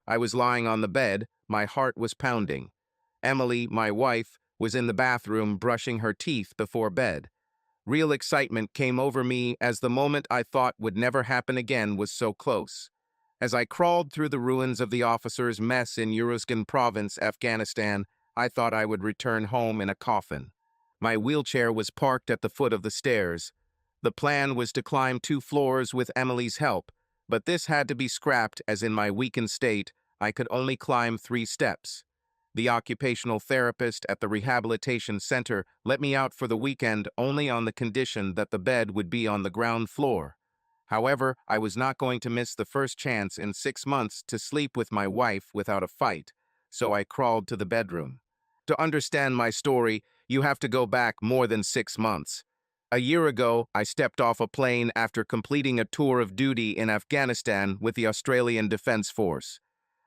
I was lying on the bed, my heart was pounding. Emily, my wife, was in the bathroom brushing her teeth before bed. Real excitement came over me as the moment I thought would never happen again was so close. As I crawled through the ruins of the officers' mess in Uruzgan province, Afghanistan, I thought I would return home in a coffin. My wheelchair was parked at the foot of the stairs. The plan was to climb 2 floors with Emily's help, but this had to be scrapped as in my weakened state, I could only climb 3 steps. The occupational therapist at the rehabilitation center let me out for the weekend only on the condition that the bed would be on the ground floor. However, I was not going to miss the first chance in 6 months to sleep with my wife without a fight, so I crawled to the bedroom. To understand my story, you have to go back more than 6 months. A year ago, I stepped off a plane after completing a tour of duty in Afghanistan with the Australian Defence Force.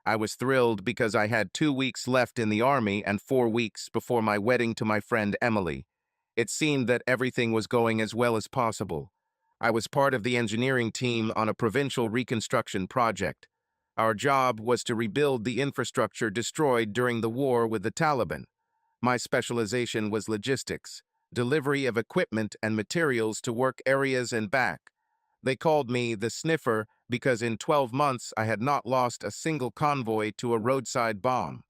I was thrilled because I had 2 weeks left in the army and 4 weeks before my wedding to my friend Emily. It seemed that everything was going as well as possible. I was part of the engineering team on a provincial reconstruction project. Our job was to rebuild the infrastructure destroyed during the war with the Taliban. My specialization was logistics, delivery of equipment and materials to work areas and back. They called me the sniffer because in 12 months I had not lost a single convoy to a roadside bomb.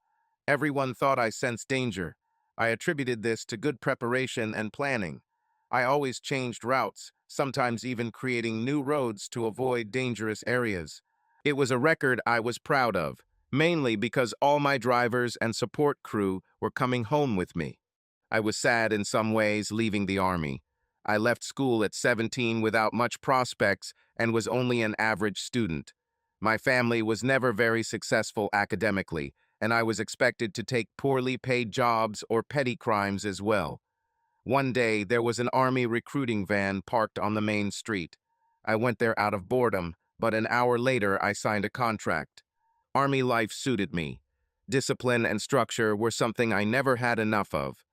Everyone thought I sensed danger. I attributed this to good preparation and planning. I always changed routes, sometimes even creating new roads to avoid dangerous areas. It was a record I was proud of, mainly because all my drivers and support crew were coming home with me. I was sad in some ways leaving the army. I left school at 17 without much prospects and was only an average student. My family was never very successful academically, and I was expected to take poorly paid jobs or petty crimes as well. One day, there was an army recruiting van parked on the main street. I went there out of boredom, but an hour later I signed a contract. Army life suited me. Discipline and structure were something I never had enough of.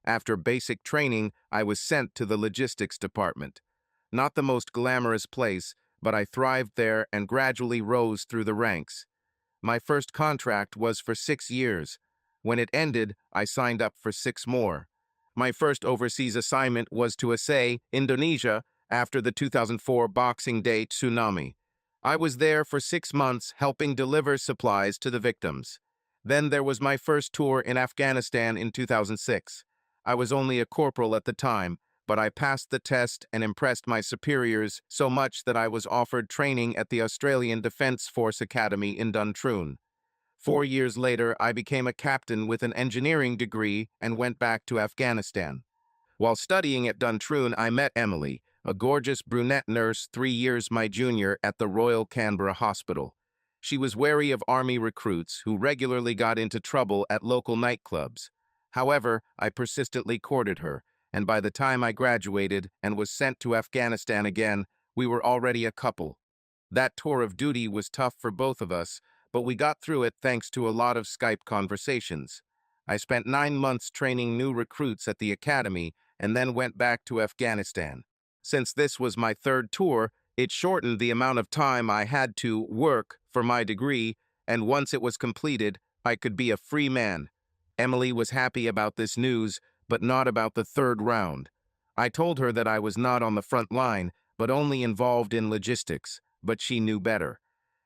After basic training, I was sent to the logistics department. Not the most glamorous place, but I thrived there and gradually rose through the ranks. My first contract was for 6 years. When it ended, I signed up for 6 more. My first overseas assignment was to Aceh, Indonesia, after the 2004 Boxing Day tsunami. I was there for 6 months helping deliver supplies to the victims. Then there was my first tour in Afghanistan in 2006. I was only a corporal at the time, but I passed the test and impressed my superiors so much that I was offered training at the Australian Defence Force Academy in Duntroon. 4 years later, I became a captain with an engineering degree and went back to Afghanistan. While studying at Duntroon, I met Emily, a gorgeous brunette nurse 3 years my junior at the Royal Canberra Hospital. She was wary of army recruits who regularly got into trouble at local nightclubs. However, I persistently courted her, and by the time I graduated and was sent to Afghanistan again, we were already a couple. That tour of duty was tough for both of us, but we got through it thanks to a lot of Skype conversations. I spent 9 months training new recruits at the academy and then went back to Afghanistan. Since this was my third tour, it shortened the amount of time I had to work for my degree, and once it was completed, I could be a free man. Emily was happy about this news, but not about the third round. I told her that I was not on the front line, but only involved in logistics, but she knew better.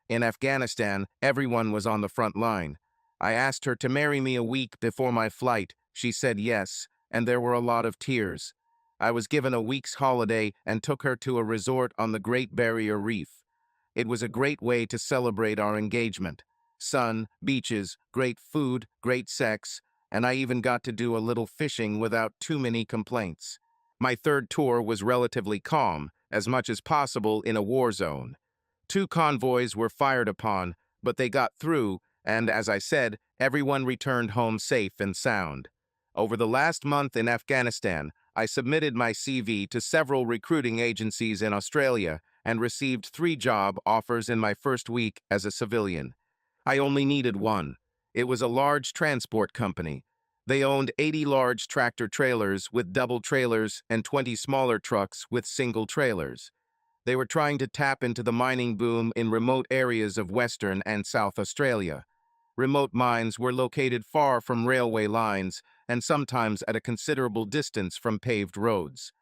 In Afghanistan, everyone was on the front line. I asked her to marry me a week before my flight. She said yes, and there were a lot of tears. I was given a week's holiday and took her to a resort on the Great Barrier Reef. It was a great way to celebrate our engagement. Sun, beaches, great food, great sex, and I even got to do a little fishing without too many complaints. My third tour was relatively calm, as much as possible in a war zone. 2 convoys were fired upon, but they got through, and as I said, everyone returned home safe and sound. Over the last month in Afghanistan, I submitted my CV to several recruiting agencies in Australia and received 3 job offers in my first week as a civilian. I only needed one. It was a large transport company. They owned 80 large tractor trailers with double trailers and 20 smaller trucks with single trailers. They were trying to tap into the mining boom in remote areas of Western and South Australia. Remote mines were located far from railway lines and sometimes at a considerable distance from paved roads.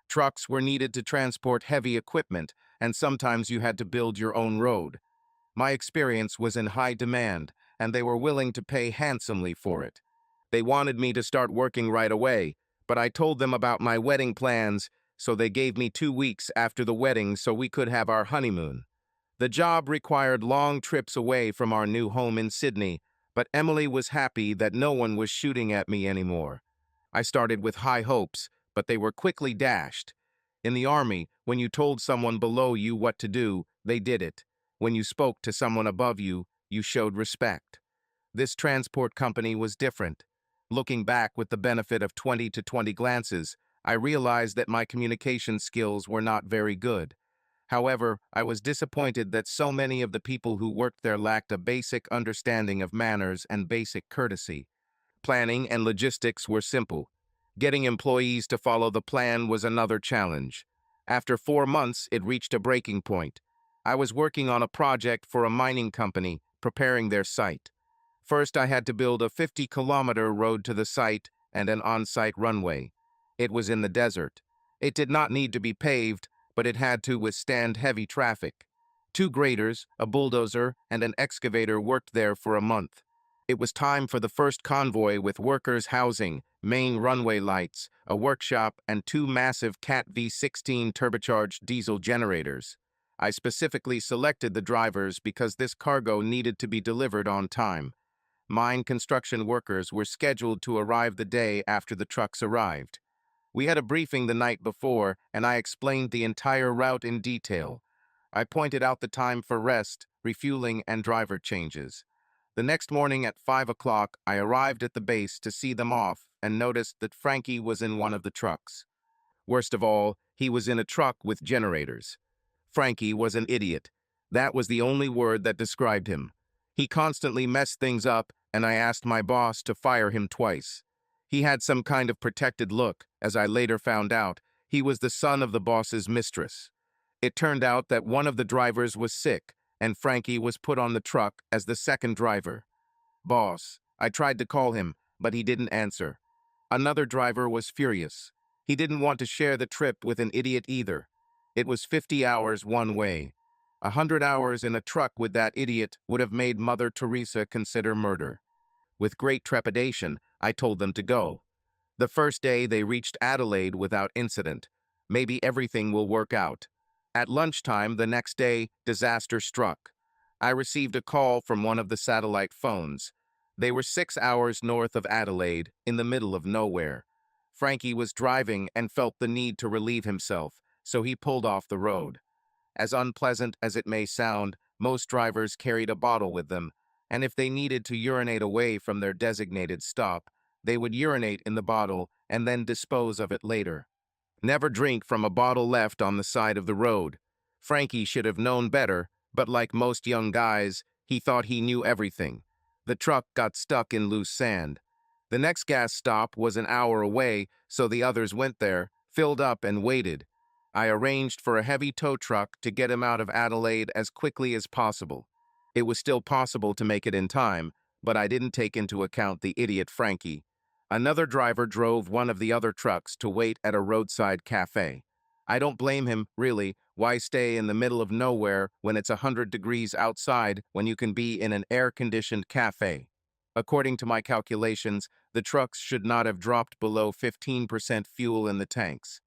Trucks were needed to transport heavy equipment, and sometimes you had to build your own road. My experience was in high demand, and they were willing to pay handsomely for it. They wanted me to start working right away, but I told them about my wedding plans, so they gave me 2 weeks after the wedding so we could have our honeymoon. The job required long trips away from our new home in Sydney, but Emily was happy that no one was shooting at me anymore. I started with high hopes, but they were quickly dashed. In the Army, when you told someone below you what to do, they did it. When you spoke to someone above you, you showed respect. This transport company was different. Looking back with the benefit of 20 to 20 glances, I realized that my communication skills were not very good. However, I was disappointed that so many of the people who worked there lacked a basic understanding of manners and basic courtesy. Planning and logistics were simple. Getting employees to follow the plan was another challenge. After 4 months, it reached a breaking point. I was working on a project for a mining company, preparing their site. First, I had to build a 50-kilometer road to the site and an on-site runway. It was in the desert. It did not need to be paved, but it had to withstand heavy traffic. 2 graders, a bulldozer, and an excavator worked there for a month. It was time for the first convoy with workers' housing, main runway lights, a workshop, and 2 massive Cat V16 turbocharged diesel generators. I specifically selected the drivers because this cargo needed to be delivered on time. Mine construction workers were scheduled to arrive the day after the trucks arrived. We had a briefing the night before, and I explained the entire route in detail. I pointed out the time for rest, refueling, and driver changes. The next morning at 5 o'clock, I arrived at the base to see them off and noticed that Frankie was in one of the trucks. Worst of all, he was in a truck with generators. Frankie was an idiot. That was the only word that described him. He constantly messed things up, and I asked my boss to fire him twice. He had some kind of protected look. As I later found out, he was the son of the boss's mistress. It turned out that one of the drivers was sick, and Frankie was put on the truck as the second driver. Boss, I tried to call him, but he didn't answer. Another driver was furious. He didn't want to share the trip with an idiot either. It was 50 hours one way. 100 hours in a truck with that idiot would have made Mother Teresa consider murder. With great trepidation, I told them to go. The first day they reached Adelaide without incident. Maybe everything will work out. At lunchtime the next day, disaster struck. I received a call from one of the satellite phones. They were 6 hours north of Adelaide, in the middle of nowhere. Frankie was driving and felt the need to relieve himself, so he pulled off the road. As unpleasant as it may sound, most drivers carried a bottle with them, and if they needed to urinate away from their designated stop, they would urinate in the bottle and then dispose of it later. Never drink from a bottle left on the side of the road. Frankie should have known better, but like most young guys, he thought he knew everything. The truck got stuck in loose sand. The next gas stop was an hour away, so the others went there, filled up, and waited. I arranged for a heavy tow truck to get him out of Adelaide as quickly as possible. It was still possible to make it in time, but I didn't take into account the idiot Frankie. Another driver drove one of the other trucks to wait at a roadside cafe. I don't blame him, really. Why stay in the middle of nowhere when it's 100 degrees outside when you can be in an air-conditioned cafe? According to my calculations, the trucks should not have dropped below 15% fuel in the tanks.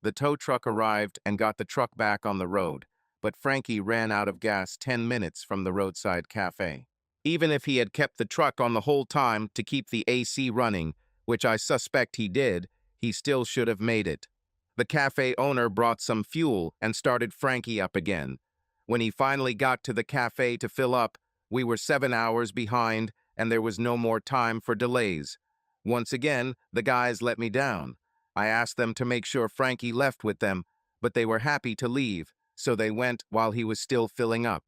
The tow truck arrived and got the truck back on the road, but Frankie ran out of gas 10 minutes from the roadside cafe. Even if he had kept the truck on the whole time to keep the AC running, which I suspect he did, he still should have made it. The cafe owner brought some fuel and started Frankie up again. When he finally got to the cafe to fill up, we were 7 hours behind and there was no more time for delays. Once again, the guys let me down. I asked them to make sure Frankie left with them, but they were happy to leave, so they went while he was still filling up.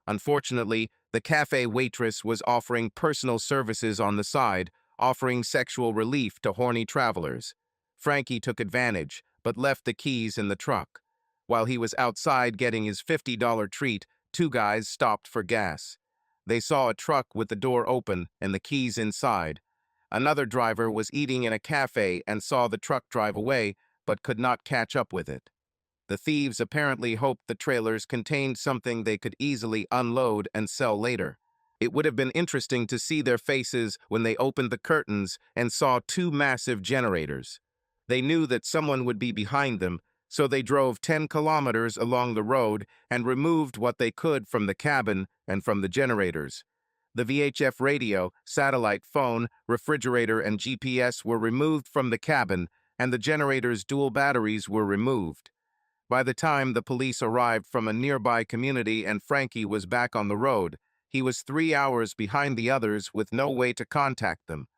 Unfortunately, the cafe waitress was offering personal services on the side, offering sexual relief to horny travelers. Frankie took advantage, but left the keys in the truck. While he was outside getting his $50 treat, two guys stopped for gas. They saw a truck with the door open and the keys inside. Another driver was eating in a cafe and saw the truck drive away, but could not catch up with it. The thieves apparently hoped the trailers contained something they could easily unload and sell later. It would have been interesting to see their faces when they opened the curtains and saw two massive generators. They knew that someone would be behind them, so they drove 10 kilometers along the road and removed what they could from the cabin and from the generators. The VHF radio, satellite phone, refrigerator, and GPS were removed from the cabin, and the generator's dual batteries were removed. By the time the police arrived from a nearby community and Frankie was back on the road, he was 3 hours behind the others with no way to contact them.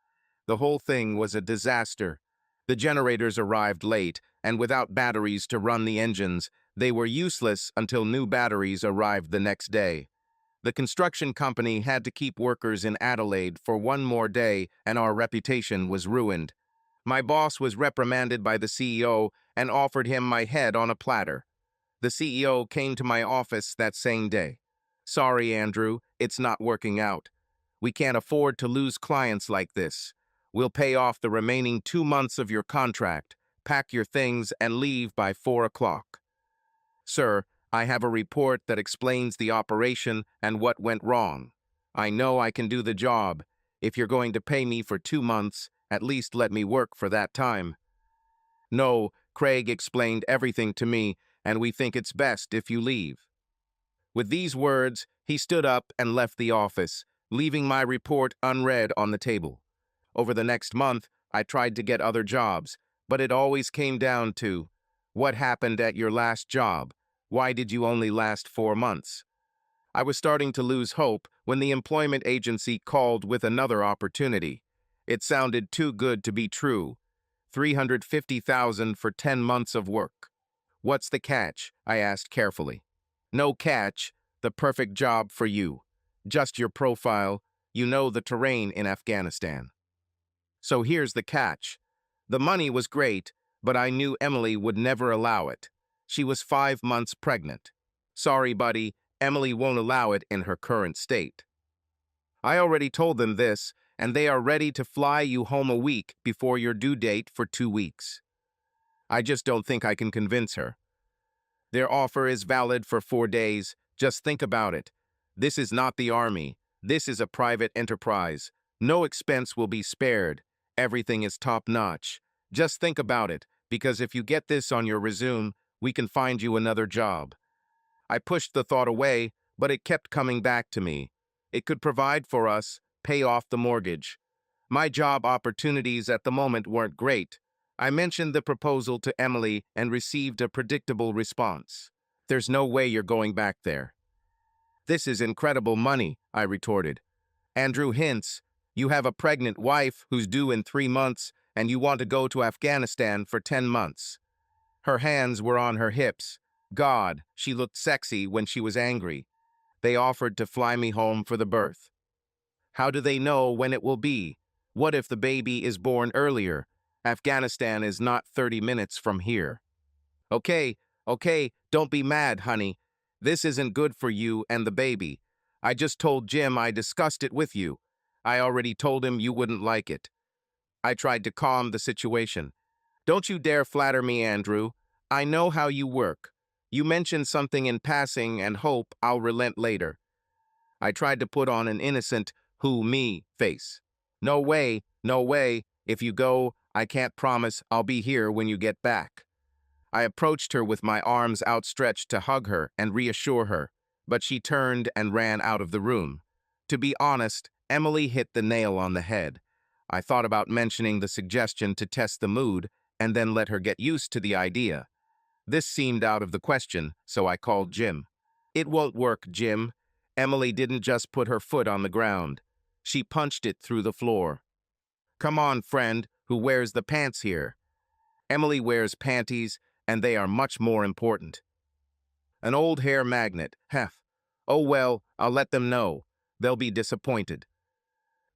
The whole thing was a disaster. The generators arrived late, and without batteries to run the engines, they were useless until new batteries arrived the next day. The construction company had to keep workers in Adelaide for one more day, and our reputation was ruined. My boss was reprimanded by the CEO and offered him my head on a platter. The CEO came to my office that same day. "Sorry, Andrew, it's not working out. We can't afford to lose clients like this. We'll pay off the remaining 2 months of your contract, pack your things, and leave by 4 o'clock. Sir, I have a report that explains the operation and what went wrong. I know I can do the job. If you're going to pay me for 2 months, at least let me work for that time." "No, Craig explained everything to me, and we think it's best if you leave." With these words, he stood up and left the office, leaving my report unread on the table. Over the next month, I tried to get other jobs, but it always came down to, "What happened at your last job? Why did you only last 4 months?" I was starting to lose hope when the employment agency called with another opportunity. It sounded too good to be true. $350,000 for 10 months of work. "What's the catch?" I asked carefully. "No catch. The perfect job for you. Just your profile. You know the terrain in Afghanistan." So here's the catch. The money was great, but I knew Emily would never allow it. She was 5 months pregnant. "Sorry, buddy, Emily won't allow it in her current state." I already told them this, and they are ready to fly you home a week before your due date for 2 weeks. I just don't think I can convince her. Their offer is valid for 4 days. Just think about it. This is not the army. This is a private enterprise. No expense will be spared. Everything is top-notch. Just think about it, because if you get this on your resume, we can find you another job. I pushed the thought away, but it kept coming back to me. It could provide for us, pay off the mortgage. My job opportunities at the moment weren't great. I mentioned the proposal to Emily and received a predictable response. "There's no way you're going back there." "This is incredible money," I retorted. "Andrew hints, you have a pregnant wife who's due in 3 months, and you want to go to Afghanistan for 10 months. Her hands were on her hips. God, she looked sexy when she was angry. They offered to fly me home for the birth. How do they know when it will be? What if the baby is born earlier? Afghanistan is not 30 minutes from here." Okay, don't be mad, honey. This isn't good for you and the baby. I just told Jim I discussed it with you. I already told him you wouldn't like it." I tried to calm the situation. "Don't you dare flatter me, Andrew. I know how you work. You mention something in passing and hope I'll relent later." I tried to put on an innocent "who me" face. No way. If you go, I can't promise I'll be here when you get back." I approached her with my arms outstretched to hug her and reassure her, but she turned and ran out of the room. To be honest, Emily hit the nail on the head. I thought about mentioning the suggestion to test the mood and then let her get used to the idea. This seemed out of the question, so I called Jim. "It won't work, Jim. Emily didn't just put her foot on the ground. She punched it through the floor. Come on, friend, who wears the pants here? Emily wears panties, and they are much more important." "An old hair magnet, hef. Oh well, I'll let them know. They'll be disappointed."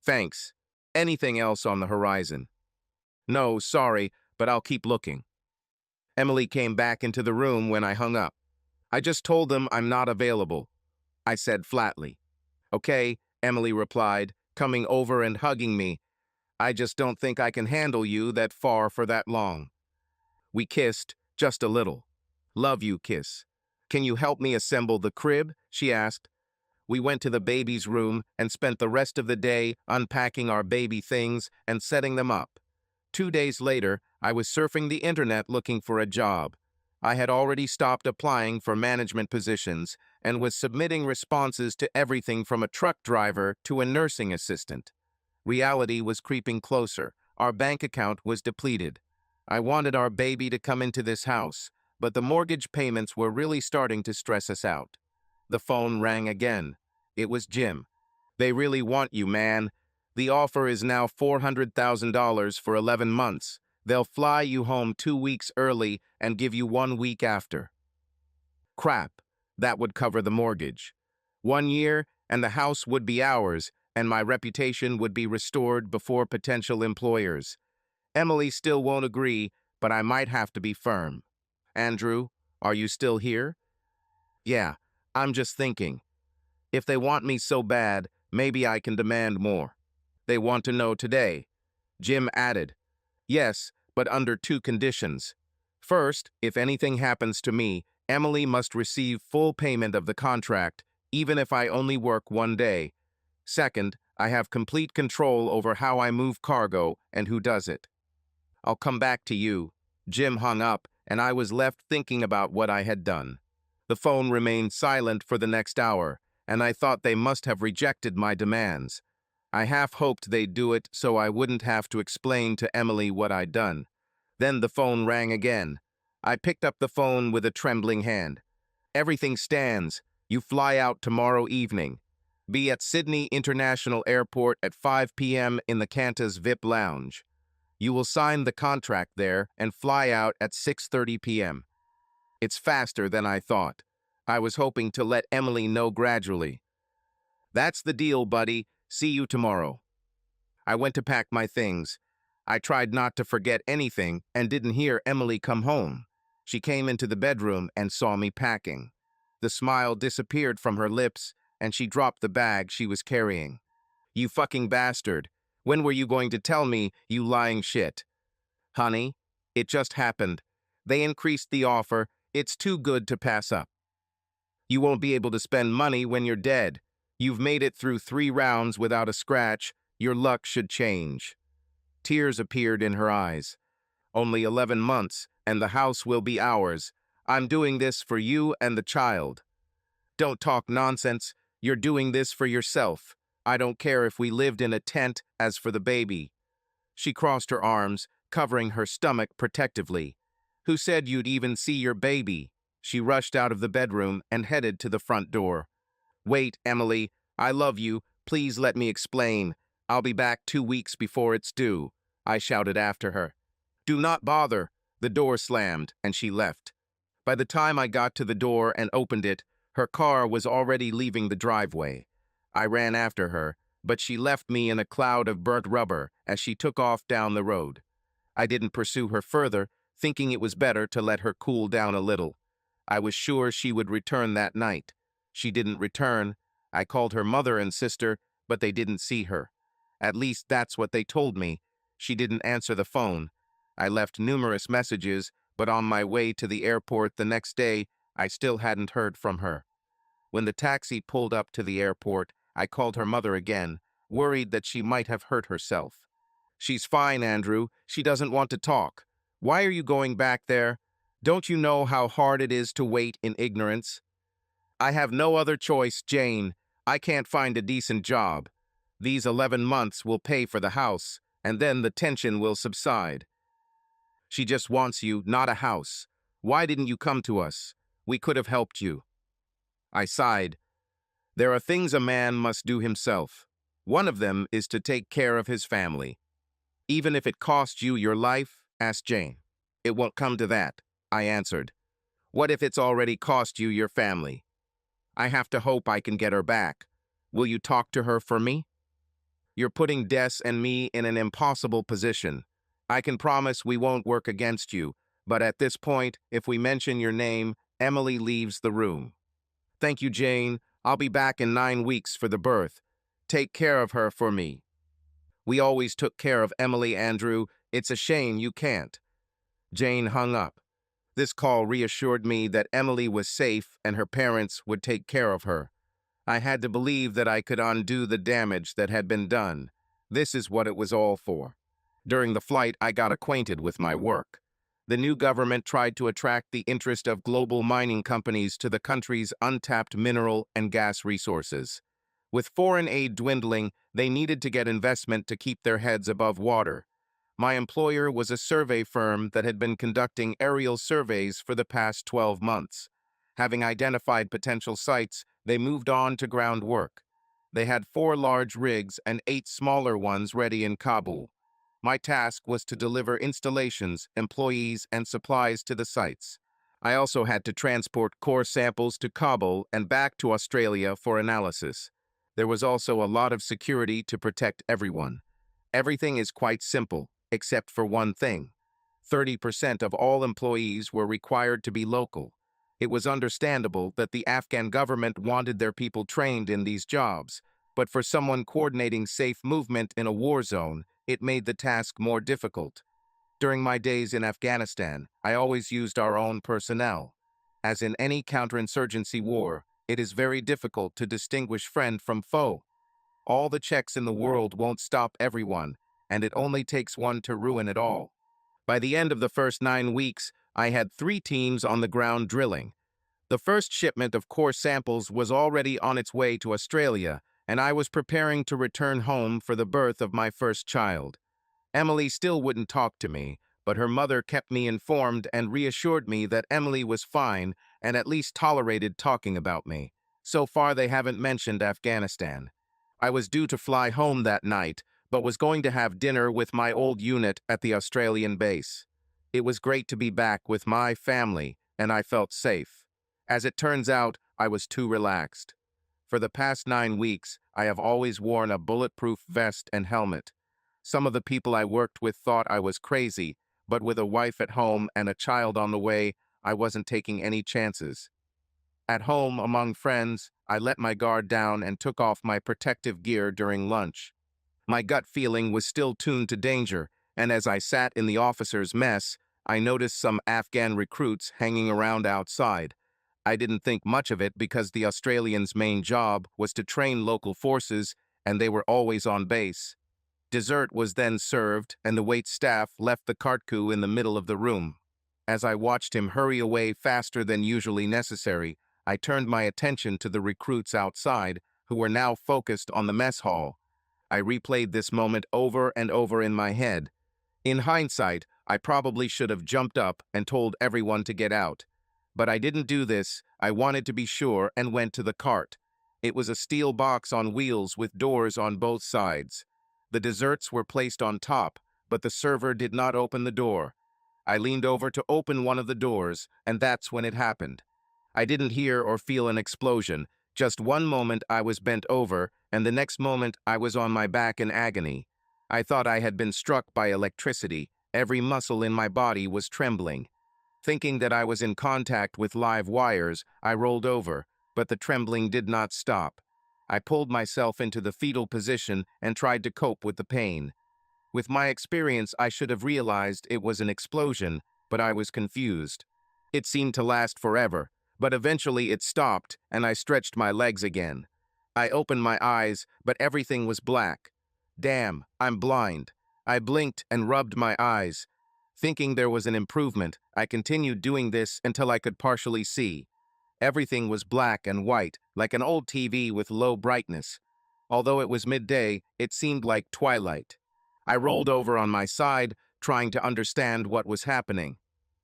"Thanks. Anything else on the horizon?" "No, sorry, but I'll keep looking." Emily came back into the room when I hung up. I just told them I'm not available, I said flatly. Okay, Emily replied, coming over and hugging me. I just don't think I can handle you that far for that long. We kissed, just a little. Love you, kiss. Can you help me assemble the crib? She asked. We went to the baby's room and spent the rest of the day unpacking our baby things and setting them up. 2 days later, I was surfing the internet looking for a job. I had already stopped applying for management positions and was submitting responses to everything from a truck driver to a nursing assistant. Reality was creeping closer. Our bank account was depleted. I wanted our baby to come into this house, but the mortgage payments were really starting to stress us out. The phone rang again. It was Jim. They really want you, man. The offer is now $400,000 for 11 months. They'll fly you home 2 weeks early and give you 1 week after. Crap. That would cover the mortgage. 1 year, and the house would be ours, and my reputation would be restored before potential employers. Emily still won't agree, but I might have to be firm. Andrew, are you still here? Yeah, I'm just thinking. If they want me so bad, maybe I can demand more. They want to know today. Jim added, yes, but under 2 conditions. First, if anything happens to me, Emily must receive full payment of the contract, even if I only work 1 day. Second, I have complete control over how I move cargo and who does it. I'll come back to you. Jim hung up, and I was left thinking about what I had done. The phone remained silent for the next hour, and I thought they must have rejected my demands. I half hoped they'd do it so I wouldn't have to explain to Emily what I'd done. Then the phone rang again. I picked up the phone with a trembling hand. Everything stands. You fly out tomorrow evening. Be at Sydney International Airport at 5 p.m. in the Qantas VIP Lounge. You will sign the contract there and fly out at 6:30 p.m. It's faster than I thought. I was hoping to let Emily know gradually. That's the deal, buddy. See you tomorrow. I went to pack my things. I tried not to forget anything and didn't hear Emily come home. She came into the bedroom and saw me packing. The smile disappeared from her lips, and she dropped the bag she was carrying. You fucking bastard. When were you going to tell me, you lying shit? Honey, it just happened. They increased the offer. It's too good to pass up. You won't be able to spend money when you're dead. You've made it through 3 rounds without a scratch. Your luck should change. Tears appeared in her eyes. Only 11 months, and the house will be ours. I'm doing this for you and the child. Don't talk nonsense. You're doing this for yourself. I don't care if we lived in a tent. As for the baby. She crossed her arms, covering her stomach protectively. Who said you'd even see your baby? She rushed out of the bedroom and headed to the front door. Wait, Emily. I love you. Please let me explain. I'll be back 2 weeks before it's due. I shouted after her. Do not bother. The door slammed, and she left. By the time I got to the door and opened it, her car was already leaving the driveway. I ran after her, but she left me in a cloud of burnt rubber as she took off down the road. I didn't pursue her further, thinking it was better to let her cool down a little. I was sure she would return that night. She didn't return. I called her mother and sister, but they didn't see her. At least that's what they told me. She didn't answer the phone. I left numerous messages, but on my way to the airport the next day, I still hadn't heard from her. When the taxi pulled up to the airport, I called her mother again, worried that she might have hurt herself. She's fine, Andrew. She doesn't want to talk. Why are you going back there? Don't you know how hard it is to wait in ignorance? I have no other choice, Jane. I can't find a decent job. These 11 months will pay for the house, and then the tension will subside. She just wants you, not a house. Why didn't you come to us? We could have helped you. I sighed. There are things a man must do himself. One of them is to take care of his family. Even if it costs you your life, asked Jane. It won't come to that, I answered. What if it's already cost you your family? I have to hope I can get her back. Will you talk to her for me? You're putting Des and me in an impossible position. I can promise we won't work against you, But at this point, if we mention your name, Emily leaves the room. Thank you, Jane. I'll be back in 9 weeks for the birth. Take care of her for me. We always took care of Emily, Andrew. It's a shame you can't. Jane hung up. This call reassured me that Emily was safe and her parents would take care of her. I had to believe that I could undo the damage that had been done. This is what it was all for. During the flight, I got acquainted with my work. The new government tried to attract the interest of global mining companies to the country's untapped mineral and gas resources. With foreign aid dwindling, they needed to get investment to keep their heads above water. My employer was a survey firm that had been conducting aerial surveys for the past 12 months. Having identified potential sites, they moved on to ground work. They had 4 large rigs and 8 smaller ones ready in Kabul. My task was to deliver installations, employees, and supplies to the sites. I also had to transport core samples to Kabul and back to Australia for analysis. There was also a lot of security to protect everyone. Everything is quite simple, except for one thing. 30% of all employees were required to be local. It was understandable that the Afghan government wanted their people trained in these jobs, but for someone coordinating safe movement in a war zone, it made the task more difficult. During my days in Afghanistan, I always used our own personnel. As in any counterinsurgency war, it is very difficult to distinguish friend from foe. All the checks in the world won't stop everyone, and it only takes one to ruin it all. By the end of the first 9 weeks, I had 3 teams on the ground drilling. The first shipment of core samples was already on its way to Australia, and I was preparing to return home for the birth of my first child. Emily still wouldn't talk to me, but her mother kept me informed and reassured me that Emily was fine and at least tolerated talking about me. So far, they haven't mentioned Afghanistan. I was due to fly home that night, but was going to have dinner with my old unit at the Australian base. It was great to be back with my family, and I felt safe. As it turns out, I was too relaxed. For the past 9 weeks, I have always worn a bulletproof vest and helmet. Some of the people I worked with thought I was crazy, but with a wife at home and a child on the way, I wasn't taking any chances. At home, among friends, I let my guard down and took off my protective gear during lunch. My gut feeling was still tuned to danger, and as I sat in the officers' mess, I noticed some Afghan recruits hanging around outside. I didn't think much of it because the Australians' main job was to train local forces, and they were always on base. Dessert was then served, and the wait staff left the kartku in the middle of the room. As I watched him hurry away faster than usually necessary, I turned my attention to the recruits outside, who were now focused on the mess hall. I replayed this moment over and over in my head. In hindsight, I probably should have jumped up and told everyone to get out. But I didn't do this. I wanted to be sure and went to the cart. It was a steel box on wheels with doors on both sides. The desserts were placed on top, but the server did not open the door. I leaned over to open one of the doors, and that's when it happened. I didn't hear or feel an explosion. Just one moment I was bent over, and the next moment I was on my back in agony. I thought I had been struck by electricity. Every muscle in my body was trembling. Thinking that I was in contact with live wires, I rolled over, but the trembling did not stop. I pulled myself into the fetal position and tried to cope with the pain. With my experience, I should have realized it was an explosion, but I was confused. It seemed to last forever, but eventually it stopped, and I stretched my legs again. I opened my eyes, but everything was black. Damn, I'm blind. I blinked and rubbed my eyes. Thinking there was an improvement, I continued doing this until I could partially see. Everything was black and white, like an old TV with low brightness. Although it was midday, it seemed like twilight. I rolled over on my side, trying to understand what was happening.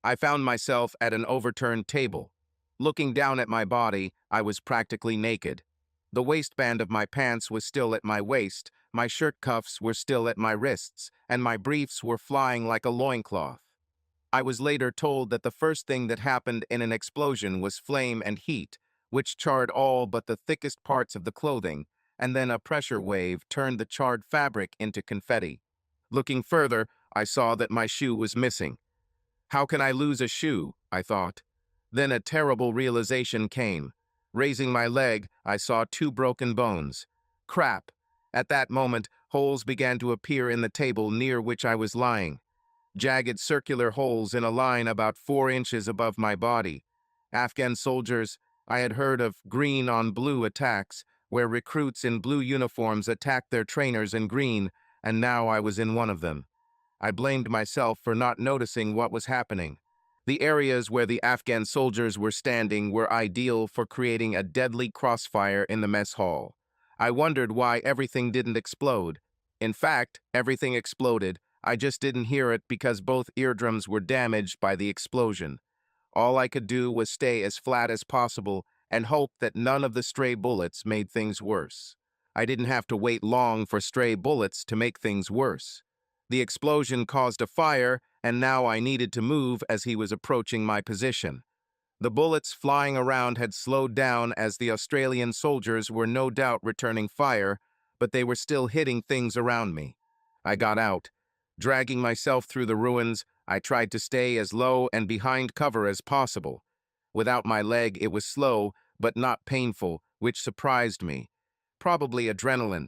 I found myself at an overturned table. Looking down at my body, I was practically naked. The waistband of my pants was still at my waist, my shirt cuffs were still at my wrists, and my briefs were flying like a loincloth. I was later told that the first thing that happened in an explosion was flame and heat, which charred all but the thickest parts of the clothing, and then a pressure wave turned the charred fabric into confetti. Looking further, I saw that my shoe was missing. How can I lose a shoe? I thought. Then a terrible realization came. Raising my leg, I saw two broken bones. Crap! At that moment, holes began to appear in the table near which I was lying. Jagged circular holes in a line about 4 inches above my body. Afghan soldiers, I had heard of green on blue attacks, where recruits in blue uniforms attacked their trainers in green, and now I was in one of them. I blamed myself for not noticing what was happening. The areas where the Afghan soldiers were standing were ideal for creating a deadly crossfire in the mess hall. I wondered why everything didn't explode. In fact, everything exploded. I just didn't hear it because both eardrums were damaged by the explosion. All I could do was stay as flat as possible and hope that none of the stray bullets made things worse. I didn't have to wait long for stray bullets to make things worse. The explosion caused a fire, and now I needed to move as he was approaching my position. The bullets flying around had slowed down as the Australian soldiers were no doubt returning fire, but they were still hitting things around me. I got out. Dragging myself through the ruins, I tried to stay as low and behind cover as possible. Without my leg, it was slow, but not painful, which surprised me. Probably adrenaline.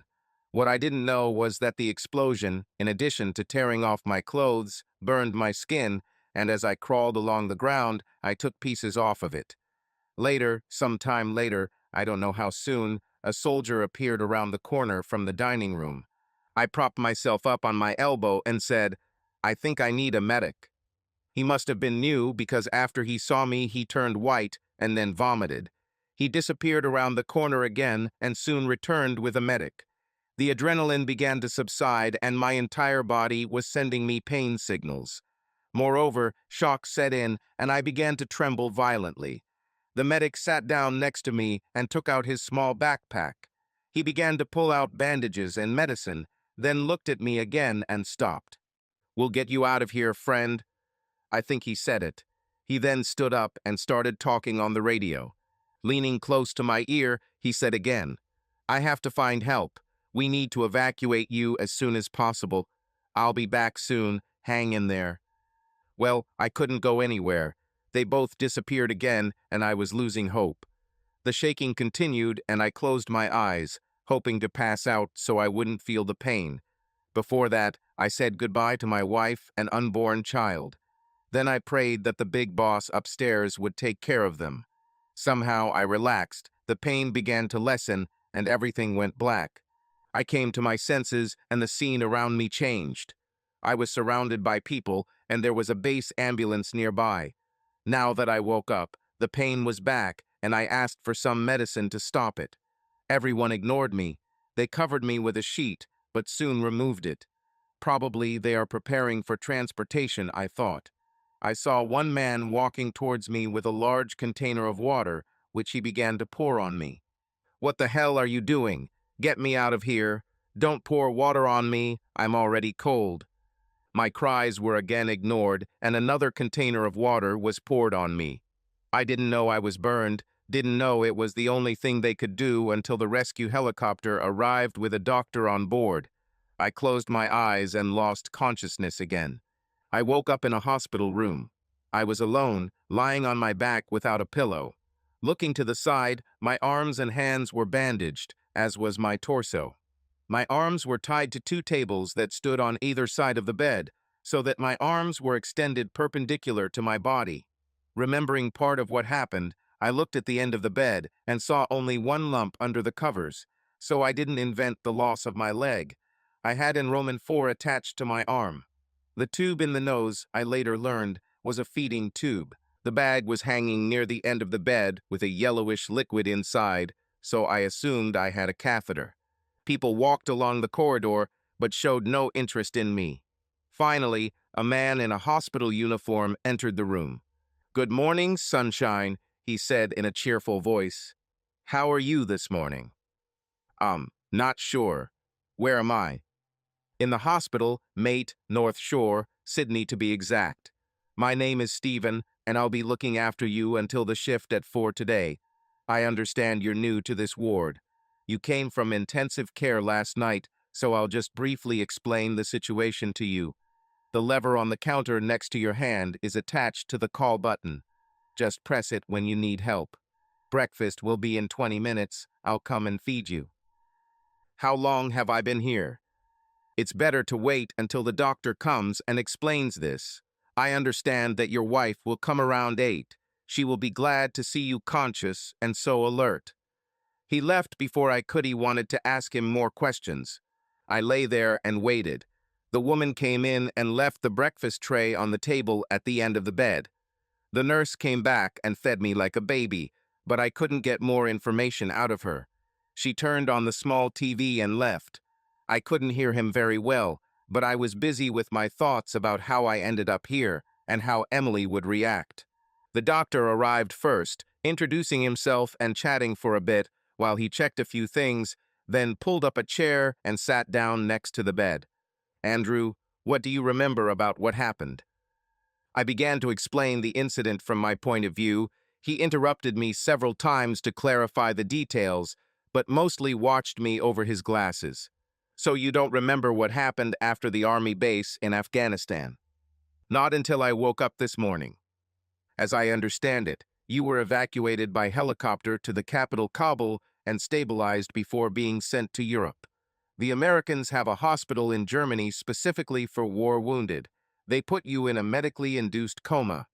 What I didn't know was that the explosion, in addition to tearing off my clothes, burned my skin, and as I crawled along the ground, I took pieces off of it. Later, some time later, I don't know how soon, a soldier appeared around the corner from the dining room. I propped myself up on my elbow and said, "I think I need a medic." He must have been new because after he saw me, he turned white and then vomited. He disappeared around the corner again and soon returned with a medic. The adrenaline began to subside and my entire body was sending me pain signals. Moreover, shock set in and I began to tremble violently. The medic sat down next to me and took out his small backpack. He began to pull out bandages and medicine, then looked at me again and stopped. "We'll get you out of here, friend." I think he said it. He then stood up and started talking on the radio. Leaning close to my ear, he said again, "I have to find help. We need to evacuate you as soon as possible. I'll be back soon. Hang in there." Well, I couldn't go anywhere. They both disappeared again, and I was losing hope. The shaking continued, and I closed my eyes, hoping to pass out so I wouldn't feel the pain. Before that, I said goodbye to my wife and unborn child. Then I prayed that the big boss upstairs would take care of them. Somehow I relaxed, the pain began to lessen, and everything went black. I came to my senses, and the scene around me changed. I was surrounded by people, and there was a base ambulance nearby. Now that I woke up, the pain was back, and I asked for some medicine to stop it. Everyone ignored me. They covered me with a sheet, but soon removed it. Probably they are preparing for transportation, I thought. I saw one man walking towards me with a large container of water, which he began to pour on me. "What the hell are you doing? Get me out of here. Don't pour water on me. I'm already cold." My cries were again ignored, and another container of water was poured on me. I didn't know I was burned, didn't know it was the only thing they could do until the rescue helicopter arrived with a doctor on board. I closed my eyes and lost consciousness again. I woke up in a hospital room. I was alone, lying on my back without a pillow. Looking to the side, my arms and hands were bandaged, as was my torso. My arms were tied to 2 tables that stood on either side of the bed, so that my arms were extended perpendicular to my body. Remembering part of what happened, I looked at the end of the bed and saw only one lump under the covers, so I didn't invent the loss of my leg. I had enrollment 4 attached to my arm. The tube in the nose, I later learned, was a feeding tube. The bag was hanging near the end of the bed with a yellowish liquid inside, so I assumed I had a catheter. People walked along the corridor, but showed no interest in me. Finally, a man in a hospital uniform entered the room. "Good morning, sunshine," he said in a cheerful voice. "How are you this morning?" Not sure. Where am I?" "In the hospital, mate, North Shore, Sydney to be exact. My name is Stephen, and I'll be looking after you until the shift at 4 today. I understand you're new to this ward. You came from intensive care last night, so I'll just briefly explain the situation to you. The lever on the counter next to your hand is attached to the call button. Just press it when you need help. Breakfast will be in 20 minutes. I'll come and feed you. How long have I been here? It's better to wait until the doctor comes and explains this. I understand that your wife will come around 8. She will be glad to see you conscious and so alert. He left before I could. He wanted to ask him more questions. I lay there and waited. The woman came in and left the breakfast tray on the table at the end of the bed. The nurse came back and fed me like a baby, but I couldn't get more information out of her. She turned on the small TV and left. I couldn't hear him very well, but I was busy with my thoughts about how I ended up here and how Emily would react. The doctor arrived first, introducing himself and chatting for a bit while he checked a few things, then pulled up a chair and sat down next to the bed. Andrew, what do you remember about what happened? I began to explain the incident from my point of view. He interrupted me several times to clarify the details, but mostly watched me over his glasses. So you don't remember what happened after the army base in Afghanistan? Not until I woke up this morning. As I understand it, you were evacuated by helicopter to the capital Kabul and stabilized before being sent to Europe. The Americans have a hospital in Germany specifically for war wounded. They put you in a medically induced coma.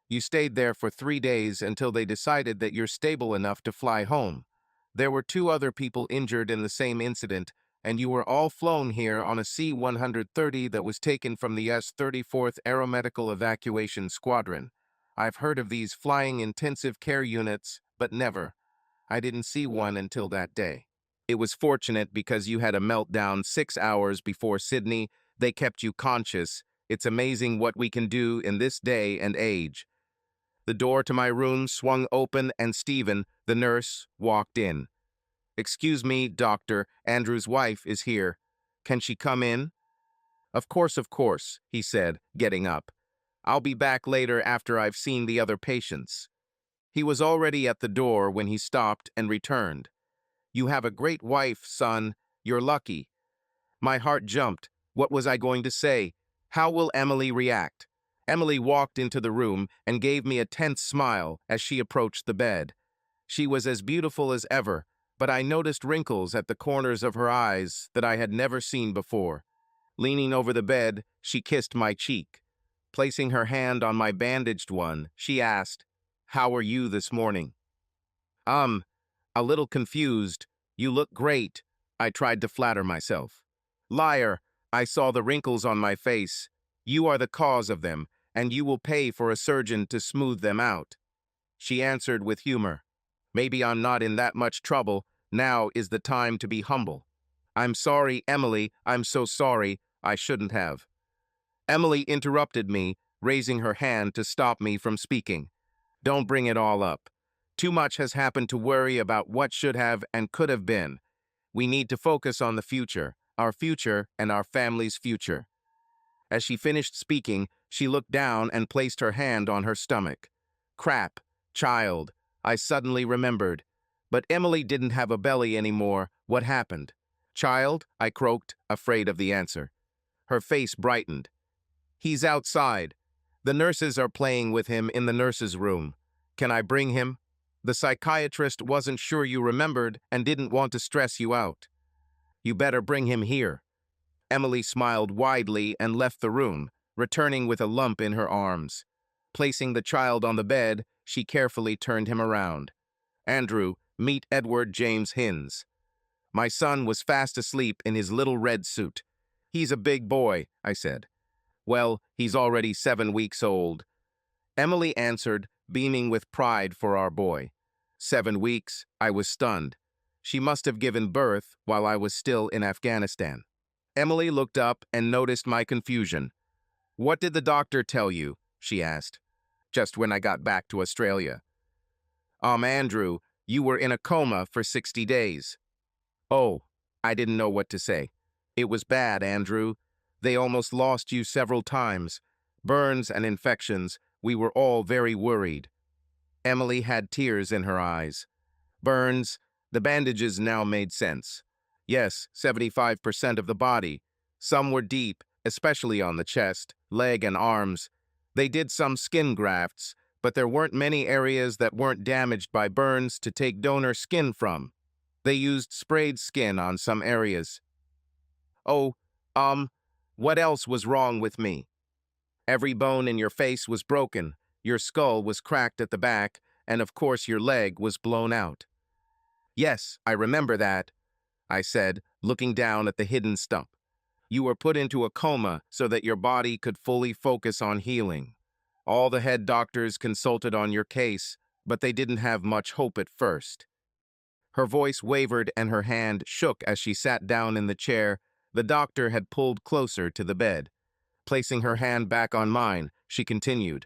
You stayed there for 3 days until they decided that you're stable enough to fly home. There were 2 other people injured in the same incident, and you were all flown here on a C-130 that was taken from the S-34th Aeromedical Evacuation Squadron. I've heard of these flying intensive care units, but never. I didn't see one until that day. It was fortunate because you had a meltdown 6 hours before Sydney. They kept you conscious. It's amazing what we can do in this day and age. The door to my room swung open and Stephen, the nurse, walked in. Excuse me, doctor, Andrew's wife is here. Can she come in? Of course, he said, getting up. I'll be back later after I've seen the other patients. He was already at the door when he stopped and returned. You have a great wife, son. You're lucky. My heart jumped. What was I going to say? How will Emily react? Emily walked into the room and gave me a tense smile as she approached the bed. She was as beautiful as ever, but I noticed wrinkles at the corners of her eyes that I had never seen before. Leaning over the bed, she kissed my cheek. Placing her hand on my bandaged one, she asked, "How are you this morning?" A little confused. You look great, I tried to flatter myself. Liar, I saw the wrinkles on my face. You are the cause of them, and you will pay for a surgeon to smooth them out. She answered with humor. Maybe I'm not in that much trouble. Now is the time to be humble. I'm sorry, Emily. I'm so sorry. I shouldn't have. Emily interrupted me, raising her hand to stop me from speaking. Don't bring it all up. Too much has happened to worry about what should have and could have been. We need to focus on the future, our future and our family's future. As she finished speaking, she looked down and placed her hand on her stomach. Crap, child, I suddenly remembered. But Emily didn't have a belly anymore. What happened? Child, I croaked, afraid of the answer. Her face brightened. He's outside. The nurses are playing with him in the nurses' room. Can I bring him? The psychiatrist wasn't sure you remembered and didn't want to stress you out. You better bring him here. Emily smiled widely and left the room, returning with a lump in her arms. Placing the child on the bed, she carefully turned him around. Andrew, meet Edward James Hinz. My son was fast asleep in his little red suit. He's a big boy, I said. Well, he's already 7 weeks old. Emily answered, beaming with pride for our boy. 7 weeks, I was stunned. She must have given birth while I was still in Afghanistan. Emily looked up and noticed my confusion. What did the doctor tell you? She asked. Just when I got back to Australia. Andrew, you were in a coma for 60 days. Oh, I didn't know what to say. It was bad, Andrew. They almost lost you several times. Burns and infections. We were all very worried. Emily had tears in her eyes. Burns, the bandages now made sense. Yes, 75% of the body. Some were deep, especially on the chest, leg, and arms. They did some skin grafts, but there weren't many areas that weren't damaged by burns to take donor skin from. They used sprayed skin on some areas. Oh, what else was wrong with me? Every bone in your face was broken, your skull was cracked at the back, and of course your leg was blown out. Yes, I remember that, I said, looking down at the hidden stump. You were put into a coma so that your body could fully focus on healing. All the head doctors consulted on your case, but they didn't have much hope at first. Her voice wavered and her hand shook as she sat down in the chair the doctor had pulled closer to the bed. Placing her hand back on mine, she continued.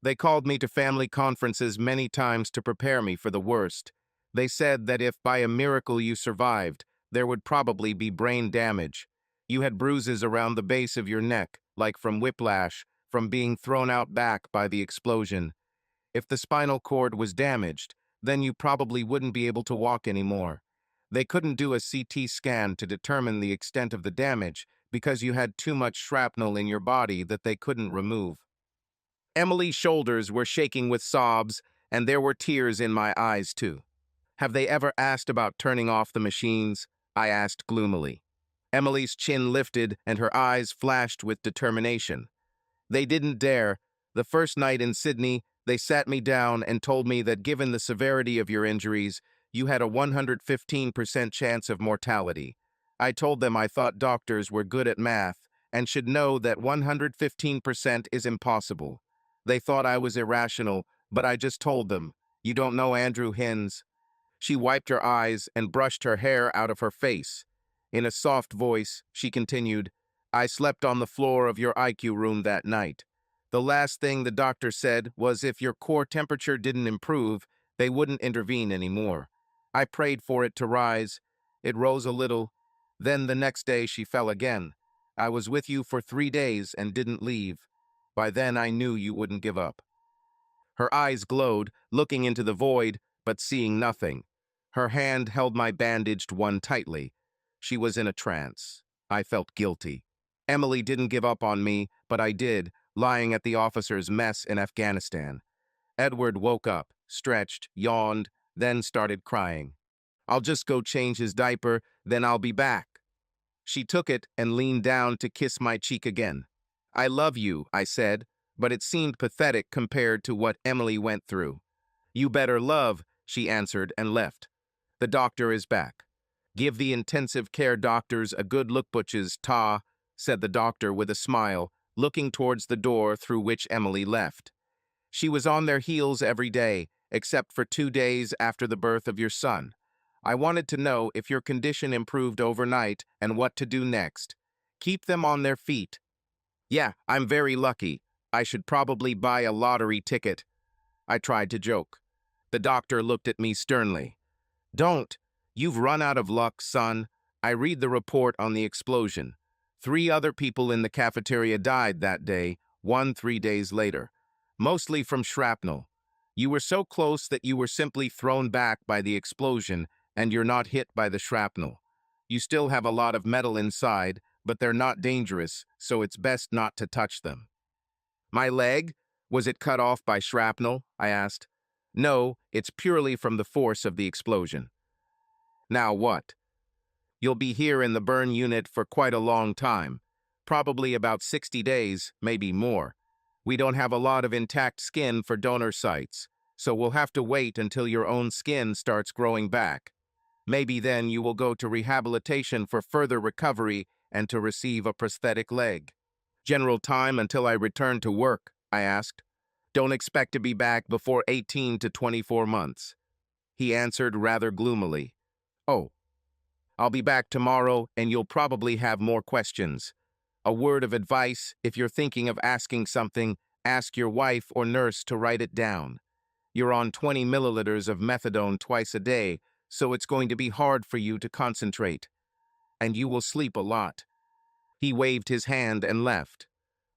They called me to family conferences many times to prepare me for the worst. They said that if by a miracle you survived, there would probably be brain damage. You had bruises around the base of your neck, like from whiplash, from being thrown out back by the explosion. If the spinal cord was damaged, then you probably wouldn't be able to walk anymore. They couldn't do a CT scan to determine the extent of the damage because you had too much shrapnel in your body that they couldn't remove. Emily's shoulders were shaking with sobs, and there were tears in my eyes, too. Have they ever asked about turning off the machines? I asked gloomily. Emily's chin lifted and her eyes flashed with determination. They didn't dare. The first night in Sydney, they sat me down and told me that given the severity of your injuries, you had a 115% chance of mortality. I told them I thought doctors were good at math and should know that 115% is impossible. They thought I was irrational, but I just told them, you don't know Andrew Hines. She wiped her eyes and brushed her hair out of her face. In a soft voice, she continued, I slept on the floor of your IQ room that night. The last thing the doctor said was if your core temperature didn't improve, they wouldn't intervene anymore. I prayed for it to rise. It rose a little. Then the next day she fell again. I was with you for 3 days and didn't leave. By then I knew you wouldn't give up. Her eyes glowed, looking into the void, but seeing nothing. Her hand held my bandaged one tightly. She was in a trance. I felt guilty. Emily didn't give up on me, but I did, lying at the officer's mess in Afghanistan. Edward woke up, stretched, yawned, then started crying. I'll just go change his diaper, then I'll be back. She took it and leaned down to kiss my cheek again. I love you, I said, but it seemed pathetic compared to what Emily went through. You better love, she answered and left. The doctor is back. Give the intensive care doctors a good look, butches, ta, said the doctor with a smile, looking towards the door through which Emily left. She was on their heels every day, except for 2 days after the birth of your son. I wanted to know if your condition improved overnight and what to do next. Keep them on their feet. Yeah, I'm very lucky. I should probably buy a lottery ticket. I tried to joke. The doctor looked at me sternly. Don't. You've run out of luck, son. I read the report on the explosion. 3 other people in the cafeteria died that day, 1 3 days later. Mostly from shrapnel. You were so close that you were simply thrown back by the explosion, and you're not hit by the shrapnel. You still have a lot of metal inside, but they're not dangerous, so it's best not to touch them. My leg? Was it cut off by shrapnel? I asked. No, it's purely from the force of the explosion. Now what? You'll be here in the burn unit for quite a long time. Probably about 60 days, maybe more. We don't have a lot of intact skin for donor sites, so we'll have to wait until your own skin starts growing back. Maybe then you will go to rehabilitation for further recovery and to receive a prosthetic leg. General time until I return to work, I asked. Don't expect to be back before 18 to 24 months. He answered rather gloomily. Oh, I'll be back tomorrow and you'll probably have more questions. A word of advice, if you're thinking of asking something, ask your wife or nurse to write it down. You're on 20 milliliters of methadone twice a day, so it's going to be hard for you to concentrate. And you will sleep a lot. He waved his hand and left.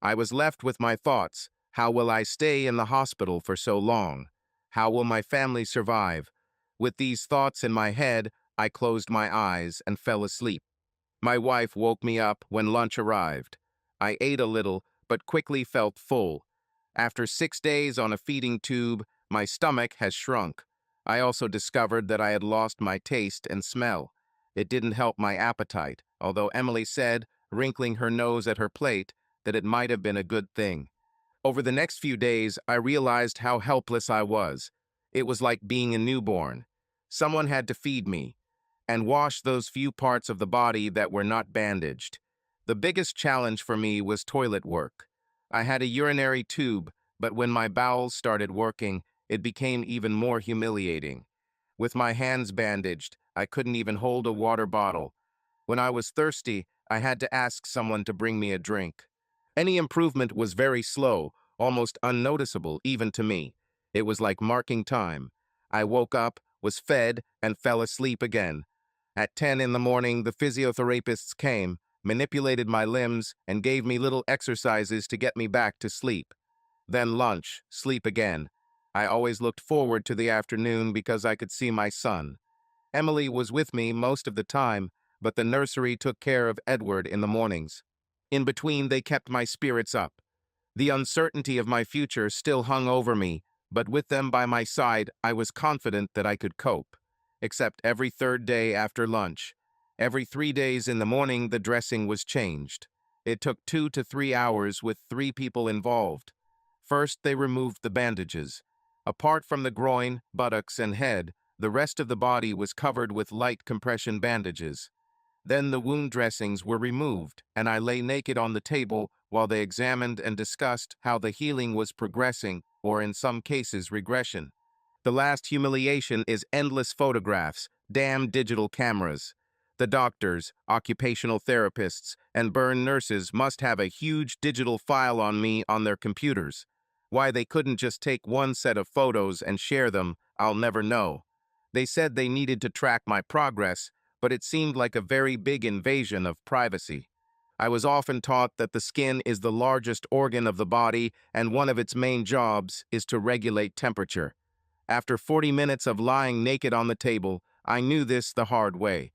I was left with my thoughts. How will I stay in the hospital for so long? How will my family survive? With these thoughts in my head, I closed my eyes and fell asleep. My wife woke me up when lunch arrived. I ate a little, but quickly felt full. After 6 days on a feeding tube, my stomach has shrunk. I also discovered that I had lost my taste and smell. It didn't help my appetite, although Emily said, wrinkling her nose at her plate, that it might have been a good thing. Over the next few days, I realized how helpless I was. It was like being a newborn. Someone had to feed me and wash those few parts of the body that were not bandaged. The biggest challenge for me was toilet work. I had a urinary tube, but when my bowels started working, it became even more humiliating. With my hands bandaged, I couldn't even hold a water bottle. When I was thirsty, I had to ask someone to bring me a drink. Any improvement was very slow, almost unnoticeable even to me. It was like marking time. I woke up, was fed, and fell asleep again. At 10 in the morning, the physiotherapists came, manipulated my limbs, and gave me little exercises to get me back to sleep. Then lunch, sleep again. I always looked forward to the afternoon because I could see my son. Emily was with me most of the time, but the nursery took care of Edward in the mornings. In between, they kept my spirits up. The uncertainty of my future still hung over me, but with them by my side, I was confident that I could cope. Except every third day after lunch. Every 3 days in the morning, the dressing was changed. It took 2 to 3 hours with 3 people involved. First, they removed the bandages. Apart from the groin, buttocks, and head, the rest of the body was covered with light compression bandages. Then the wound dressings were removed, and I lay naked on the table while they examined and discussed how the healing was progressing, or in some cases regression. The last humiliation is endless photographs, damn digital cameras. The doctors, occupational therapists, and burn nurses must have a huge digital file on me on their computers. Why they couldn't just take one set of photos and share them, I'll never know. They said they needed to track my progress, but it seemed like a very big invasion of privacy. I was often taught that the skin is the largest organ of the body and one of its main jobs is to regulate temperature. After 40 minutes of lying naked on the table, I knew this the hard way.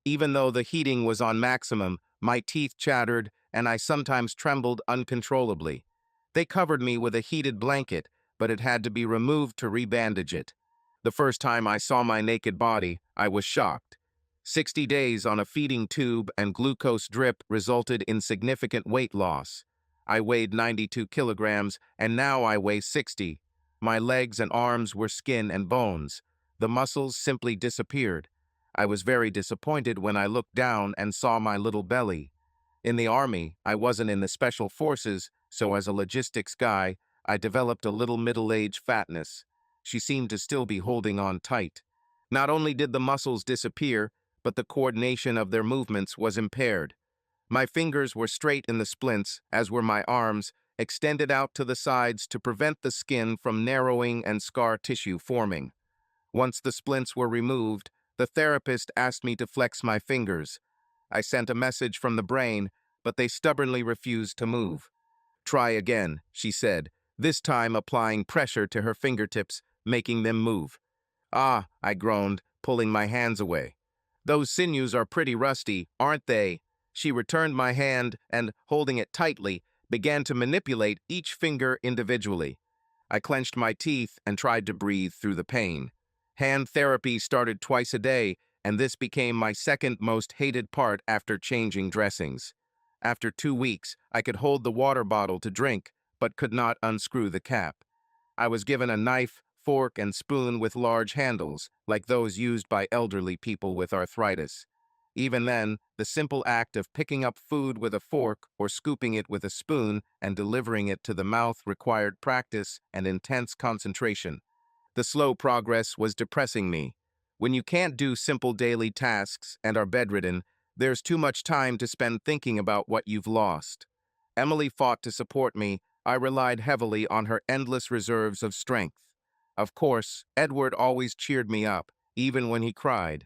Even though the heating was on maximum, my teeth chattered and I sometimes trembled uncontrollably. They covered me with a heated blanket, but it had to be removed to rebandage it. The first time I saw my naked body, I was shocked. 60 days on a feeding tube and glucose drip resulted in significant weight loss. I weighed 92 kilograms, and now I weigh 60. My legs and arms were skin and bones. The muscles simply disappeared. I was very disappointed when I looked down and saw my little belly. In the Army, I wasn't in the Special Forces, so as a logistics guy, I developed a little middle-aged fatness. She seemed to still be holding on tight. Not only did the muscles disappear, but the coordination of their movements was impaired. My fingers were straight in the splints, as were my arms, extended out to the sides to prevent the skin from narrowing and scar tissue forming. Once the splints were removed, the therapist asked me to flex my fingers. I sent a message from the brain, but they stubbornly refused to move. "Try again," she said, this time applying pressure to her fingertips, making them move. "Ah," I groaned, pulling my hands away. "Those sinews are pretty rusty, aren't they?" She returned my hand and, holding it tightly, began to manipulate each finger individually. I clenched my teeth and tried to breathe through the pain. Hand therapy started twice a day, and this became my second most hated part after changing dressings. After 2 weeks, I could hold the water bottle to drink, but could not unscrew the cap. I was given a knife, fork, and spoon with large handles, like those used by elderly people with arthritis. Even then, the simple act of picking up food with a fork or scooping it with a spoon and delivering it to the mouth required practice and intense concentration. The slow progress was depressing me. When you can't do simple daily tasks and are bedridden, there's too much time to spend thinking about what you've lost. Emily fought to support me. I relied heavily on her endless reserves of strength. Of course, Edward always cheered me up, even when he cried.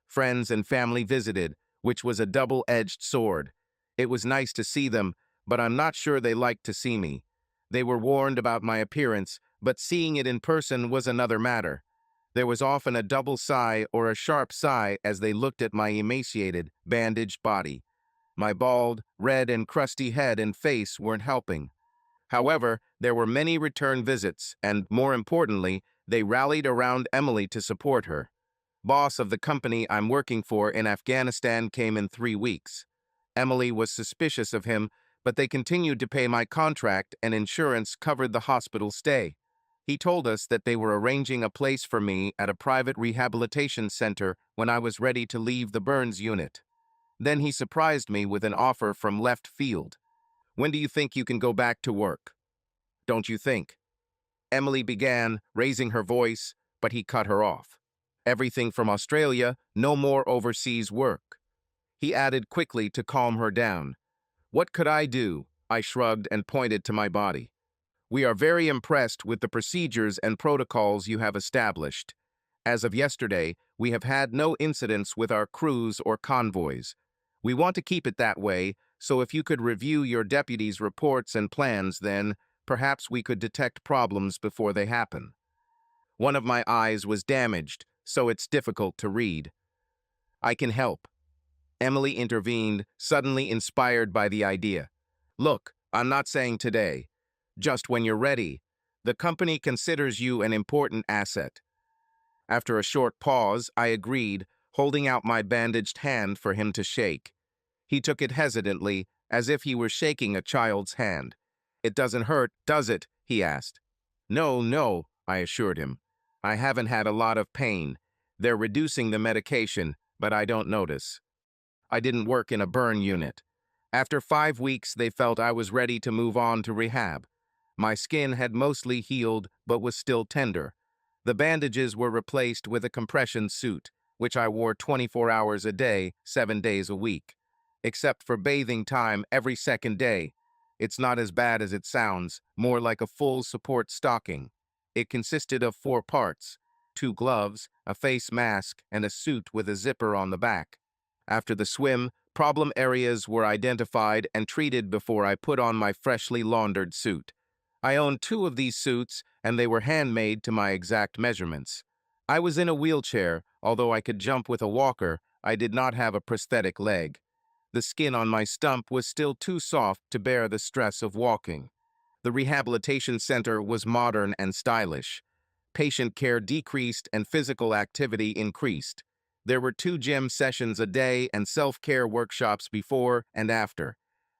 Friends and family visited, which was a double-edged sword. It was nice to see them, but I'm not sure they liked to see me. They were warned about my appearance, but seeing it in person was another matter. There was often a double sigh or a sharp sigh as they looked at my emaciated, bandaged body. My bald, red, and crusty head and face weren't helping. However, there were many return visits, and, more importantly, they rallied around Emily to support her. Boss of the company I'm working for in Afghanistan came in 3 weeks. Emily was suspicious of him, but they continued to pay my contract and insurance covered the hospital stay. He told us that they were arranging a place for me at a private rehabilitation center when I was ready to leave the burns unit. Then he surprised me with an offer from left field. When do you think you can go back to work? Don't you think? Emily began, raising her voice, but he cut her off. Everything from Australia, no more overseas work. He added quickly to calm her down. What could I do? I shrugged and pointed to my body. We are very impressed with the procedures and protocols you have established. As of yesterday, we have had no incidents with our crews or convoys. We want to keep it that way, so if you could review your deputy's reports and plans, then perhaps we could detect problems before they happen. One of my eyes was damaged, so it's difficult to read. I can help. Emily intervened, suddenly inspired by the idea. Look, I'm not saying today. Just when you're ready. The company considers you an important asset. After a short pause, I agreed, holding out my bandaged hand for him to shake. He took it hesitantly, as if he were shaking a child's hand. It doesn't hurt, does it? He asked. No, no, I assured him. I haven't had a lot of pain. They're reducing the medication, but I don't notice. I didn't work in a burn unit. After 5 weeks, they felt I was ready to move on to rehab. My skin had mostly healed, but was still tender. The bandages were replaced with a compression suit, which I wore 24 hours a day, 7 days a week. Except for bathing time every second day. It's not as bad as it sounds, more like a full support stocking. It consisted of 4 parts, 2 gloves, a face mask, and a suit with a zipper on the back. After the swim, problem areas were identified and treated before I put on my freshly laundered suit. I owned 2 of these suits, and they were handmade to my exact measurements. I was in a wheelchair, although I could jump with a walker. I did not have a prosthetic leg. The skin on my stump was still too soft to bear the stress of walking. The rehabilitation center was modern and stylish. Patient care decreased and physical activity increased. There were 2 gym sessions a day and self-care workshops before and after.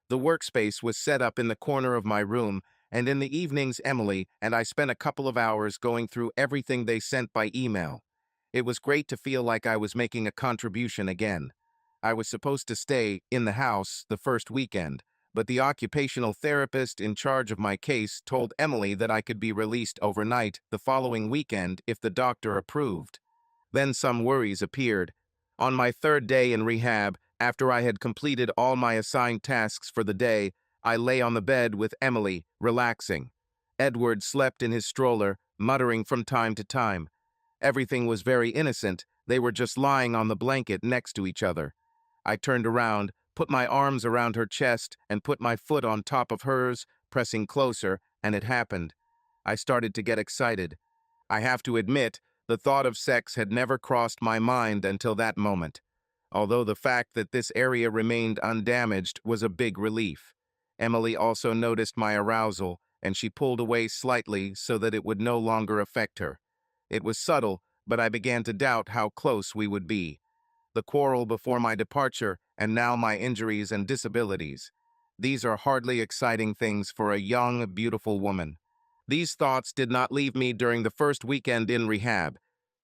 The workspace was set up in the corner of my room, and in the evenings Emily and I spent a couple of hours going through everything they sent by email. It was great to feel like I was making a contribution again. I was supposed to stay in the house the first weekend, but the occupational therapist in charge of my case told Emily that I could be released overnight the following weekend if the doctor approved. Then some worries appeared. On my 3rd day in rehab, after I had completed all my assigned tasks for the day, I lay on the bed with Emily, relaxing. Edward slept in his stroller, muttering from time to time. Everything was very innocent. They were just lying on the blanket next to each other. I turned around, put my arms around her chest, and put my foot on top of hers, pressing closer, and it happened. I started to get excited. I have to admit, the thought of sex had never crossed my mind until that moment, although the fact that this area remained undamaged was a big relief. Emily also noticed my arousal, and she pulled away slightly so that it would no longer affect her. It was subtle, but I began to doubt how close we would be. The quarrel before my departure, and now my injuries and disabilities. These are hardly exciting things for a young, beautiful woman. These thoughts did not leave me during the first weekend in rehab.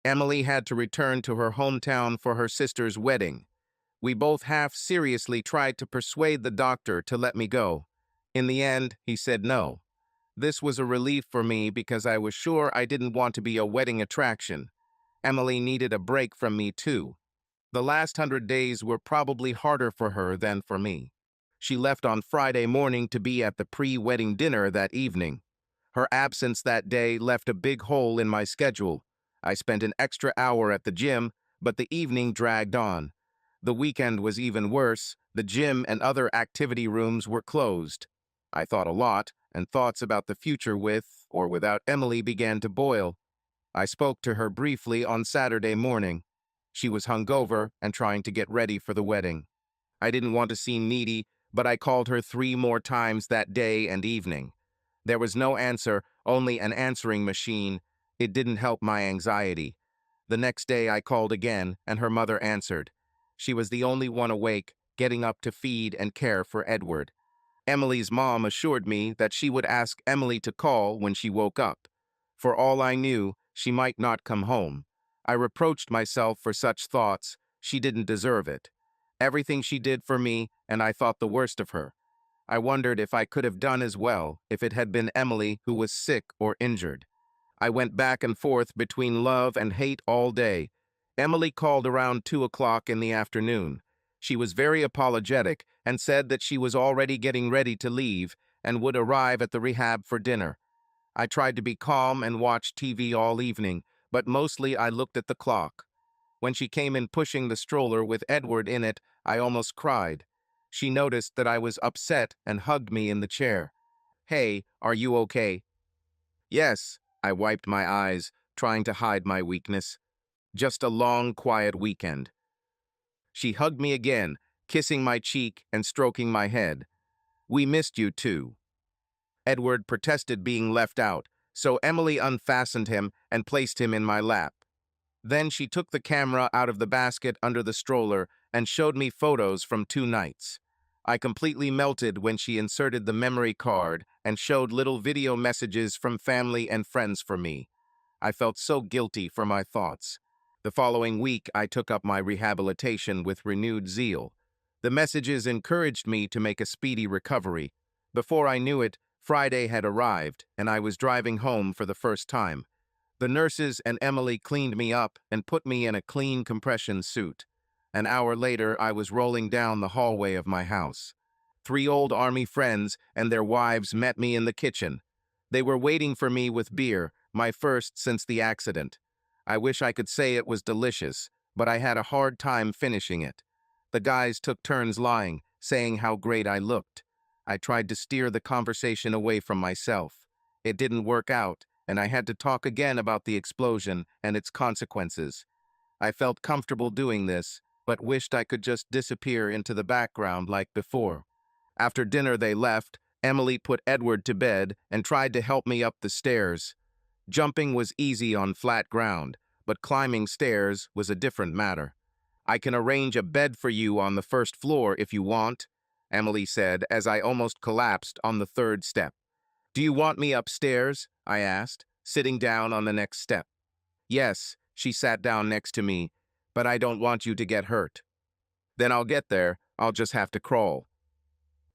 Emily had to return to her hometown for her sister's wedding. We both half-seriously tried to persuade the doctor to let me go. In the end, he said no. This was a relief for me because I was sure I didn't want to be a wedding attraction. Emily needed a break from me too. The last 100 days were probably harder for her than for me. She left on Friday morning to be at the pre-wedding dinner that evening. Her absence that day left a big hole in my schedule. I spent an extra hour at the gym, but the evening dragged on. The weekend was even worse. The gym and other activity rooms were closed. I thought a lot, and thoughts about the future with or without Emily began to boil. I spoke to her briefly on Saturday morning. She was hungover and trying to get ready for the wedding. I didn't want to seem needy, but I called her 3 more times that day and evening. There was no answer, only an answering machine. It didn't help my anxiety. The next day I called again, and her mother answered. She was the only one awake, getting up to feed and care for Edward. Emily's mom assured me that she would ask Emily to call when she woke up. For all I knew, she might not come home. I reproached myself for such thoughts. She didn't deserve it. Everything she did for me, and I thought the worst of her. I wondered if I could have done as well if it had been Emily who was sick or injured. I went back and forth between love and hate all day. Emily called around 2 o'clock in the afternoon. She was very apologetic and said that she was already getting ready to leave and would arrive at the rehab for dinner. I tried to be calm and watched TV all evening, but mostly I looked at the clock. When she came in pushing the stroller with Edward in it, I almost cried. She noticed that I was upset and hugged me in the chair. "Hey, are you okay?" "Yes," I wiped my eyes, trying to hide my weakness. "Just a long, quiet weekend." She hugged me again, kissing my cheek and stroking my head. "We missed you too." Edward protested being left out, so Emily unfastened him and placed him in my lap. Then she took the camera out of the basket under the stroller and showed me photos from 2 nights. I completely melted when she inserted the memory card and showed little video messages from family and friends for me. I felt so guilty for my thoughts. The following week, I took up my rehabilitation with renewed zeal. The messages encouraged me to make a speedy recovery. Before I knew it, Friday had arrived, and I was driving home for the first time. The nurses and Emily cleaned me up and put me in a clean compression suit. An hour later, I was rolling down the hallway of my house. 3 old Army friends and their wives met me in the kitchen. They were waiting for me with beer, my first since the accident. I wish I could say it was delicious, but I had a hard time finishing it. The guys took turns lying, saying how great I looked. I tried to steer the conversation away from myself. It didn't work out, and I had to talk again about the explosion and its consequences. I felt comfortable doing this, but wished I could just disappear into the background like before. After dinner they left. Emily put Edward to bed and tried to help me up the stairs. Jumping was easy on flat ground, but climbing stairs was a different matter. "I can arrange a bed for you on the first floor if you want," Emily said as I almost collapsed on the 3rd step. "Do you want me upstairs?" I asked, sitting down on the next step. "Yes," she sat down next to me, "but I don't want you to get hurt." "Then I'll get there. I'll just have to crawl."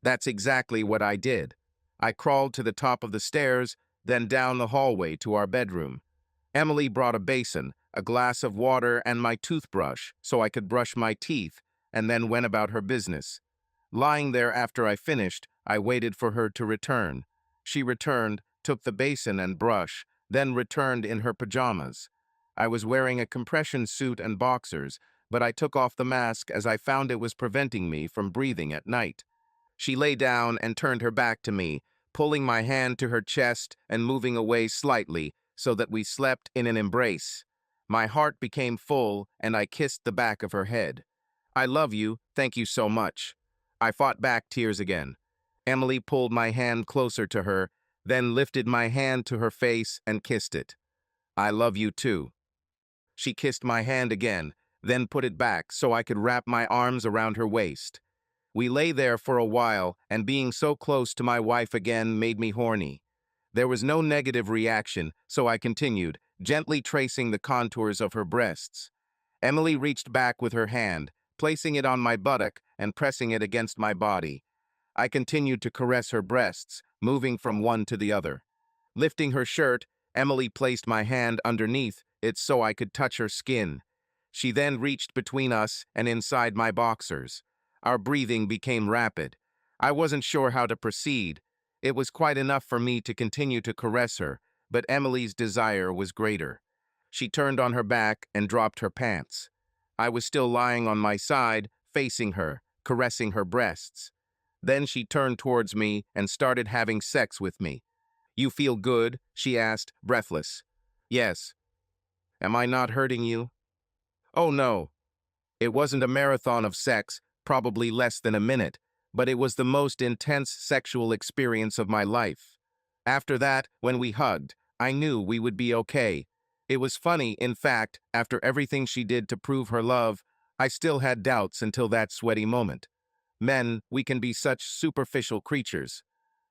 That's exactly what I did. I crawled to the top of the stairs, then down the hallway to our bedroom. Emily brought a basin, a glass of water, and my toothbrush so I could brush my teeth, and then went about her business. Lying there after I finished, I waited for her to return. She returned, took the basin and brush, then returned in her pajamas. I was wearing a compression suit and boxers, but I took off the mask as I found it was preventing me from breathing at night. She lay down and turned her back to me, pulling my hand to her chest and moving away slightly so that we slept in an embrace. My heart became full and I kissed the back of her head. "I love you, thank you so much." I fought back tears again. Emily pulled my hand closer to her, then lifted my hand to her face and kissed it. "I love you too." She kissed my hand again, then put it back so I could wrap my arms around her waist. We lay there for a while, and being so close to my wife again made me horny. There was no negative reaction, so I continued, gently tracing the contours of her breasts. Emily reached back with her hand, placing it on my buttock and pressing it against my body. I continued to caress her breasts, moving from one to the other. Lifting her shirt, Emily placed my hand underneath it so I could touch her skin. She then reached between us and inside my boxers. Our breathing became rapid. I wasn't sure how to proceed. It was quite enough for me to continue to caress her, but Emily's desire was greater. She turned on her back and dropped her pants. I was still lying on my side, facing her, caressing her breasts. Then she turned towards me and started having sex with me. "You feel good?" she asked, breathless. "Yes." "Am I not hurting you?" "Oh no. It wasn't a marathon of sex, probably less than a minute, but it was the most intense sexual experience of my life. After that, when we hugged, I knew we would be okay. It was funny, in fact, after everything she did to prove her love, I still had doubts until that sweaty moment. Men, we can be such superficial creatures.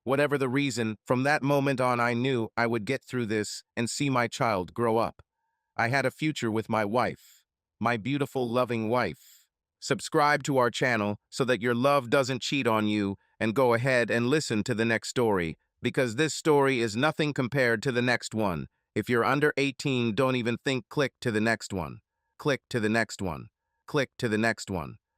Whatever the reason, from that moment on I knew I would get through this and see my child grow up. I had a future with my wife. My beautiful, loving wife. Subscribe to our channel so that your love doesn't cheat on you, and go ahead and listen to the next story, because this story is nothing compared to the next one. If you're under 18, don't even think, click to the next one. Click to the next one. Click to the next one.